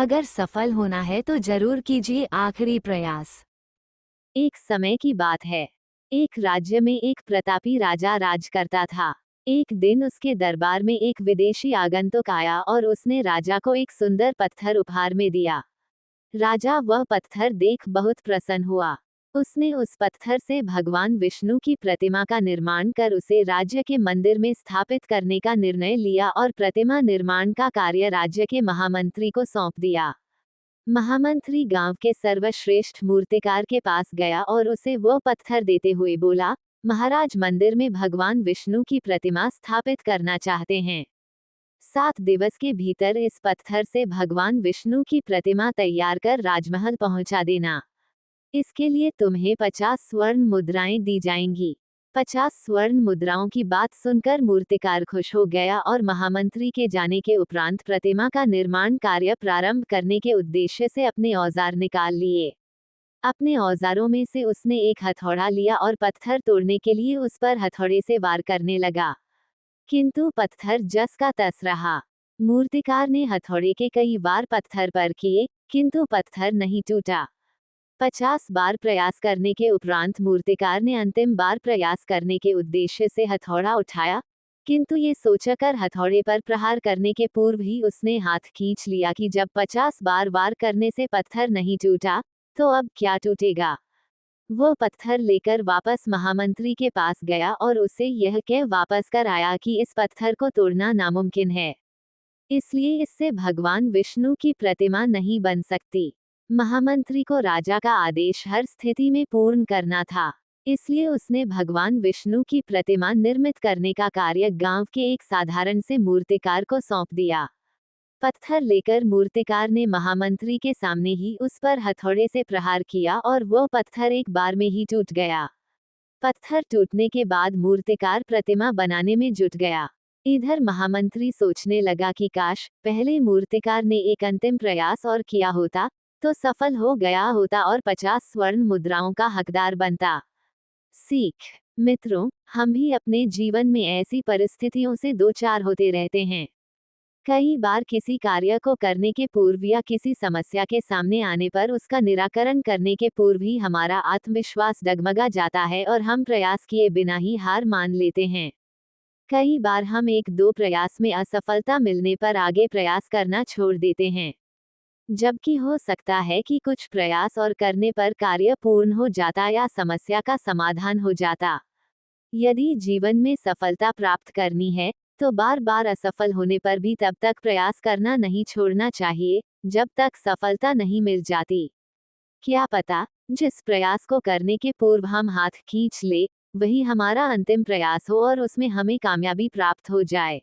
अगर सफल होना है तो जरूर कीजिए आखिरी प्रयास। एक समय की बात है। एक राज्य में एक प्रतापी राजा राज करता था। एक दिन उसके दरबार में एक विदेशी आगंतुक आया और उसने राजा को एक सुंदर पत्थर उपहार में दिया। राजा वह पत्थर देख बहुत प्रसन्न हुआ। उसने उस पत्थर से भगवान विष्णु की प्रतिमा का निर्माण कर उसे राज्य के मंदिर में स्थापित करने का निर्णय लिया और प्रतिमा निर्माण का कार्य राज्य के महामंत्री को सौंप दिया। महामंत्री गांव के सर्वश्रेष्ठ मूर्तिकार के पास गया और उसे वो पत्थर देते हुए बोला, महाराज मंदिर में भगवान विष्णु की प्रतिमा स्थापित करना चाहते हैं। 7 दिवस के भीतर इस पत्थर से भगवान विष्णु की प्रतिमा तैयार कर राजमहल पहुंचा देना। इसके लिए तुम्हें 50 स्वर्ण मुद्राएं दी जाएंगी। 50 स्वर्ण मुद्राओं की बात सुनकर मूर्तिकार खुश हो गया और महामंत्री के जाने के उपरांत प्रतिमा का निर्माण कार्य प्रारंभ करने के उद्देश्य से अपने औजार निकाल लिए। अपने औजारों में से उसने एक हथौड़ा लिया और पत्थर तोड़ने के लिए उस पर हथौड़े से वार करने लगा, किंतु पत्थर जस का तस रहा। मूर्तिकार ने हथौड़े के कई वार पत्थर पर किए, किंतु पत्थर नहीं टूटा। 50 बार प्रयास करने के उपरांत मूर्तिकार ने अंतिम बार प्रयास करने के उद्देश्य से हथौड़ा उठाया, किंतु ये सोचकर हथौड़े पर प्रहार करने के पूर्व ही उसने हाथ खींच लिया कि जब 50 बार वार करने से पत्थर नहीं टूटा, तो अब क्या टूटेगा। वो पत्थर लेकर वापस महामंत्री के पास गया और उसे यह कह वापस कर आया कि इस पत्थर को तोड़ना नामुमकिन है, इसलिए इससे भगवान विष्णु की प्रतिमा नहीं बन सकती। महामंत्री को राजा का आदेश हर स्थिति में पूर्ण करना था, इसलिए उसने भगवान विष्णु की प्रतिमा निर्मित करने का कार्य गांव के एक साधारण से मूर्तिकार को सौंप दिया। पत्थर लेकर मूर्तिकार ने महामंत्री के सामने ही उस पर हथौड़े से प्रहार किया और वो पत्थर एक बार में ही टूट गया। पत्थर टूटने के बाद मूर्तिकार प्रतिमा बनाने में जुट गया। इधर महामंत्री सोचने लगा कि काश पहले मूर्तिकार ने एक अंतिम प्रयास और किया होता तो सफल हो गया होता और 50 स्वर्ण मुद्राओं का हकदार बनता। सीख। मित्रों, हम भी अपने जीवन में ऐसी परिस्थितियों से दो चार होते रहते हैं। कई बार किसी कार्य को करने के पूर्व या किसी समस्या के सामने आने पर उसका निराकरण करने के पूर्व ही हमारा आत्मविश्वास डगमगा जाता है और हम प्रयास किए बिना ही हार मान लेते हैं। कई बार हम एक दो प्रयास में असफलता मिलने पर आगे प्रयास करना छोड़ देते हैं, जबकि हो सकता है कि कुछ प्रयास और करने पर कार्य पूर्ण हो जाता या समस्या का समाधान हो जाता। यदि जीवन में सफलता प्राप्त करनी है तो बार बार असफल होने पर भी तब तक प्रयास करना नहीं छोड़ना चाहिए जब तक सफलता नहीं मिल जाती। क्या पता जिस प्रयास को करने के पूर्व हम हाथ खींच ले वही हमारा अंतिम प्रयास हो और उसमें हमें कामयाबी प्राप्त हो जाए।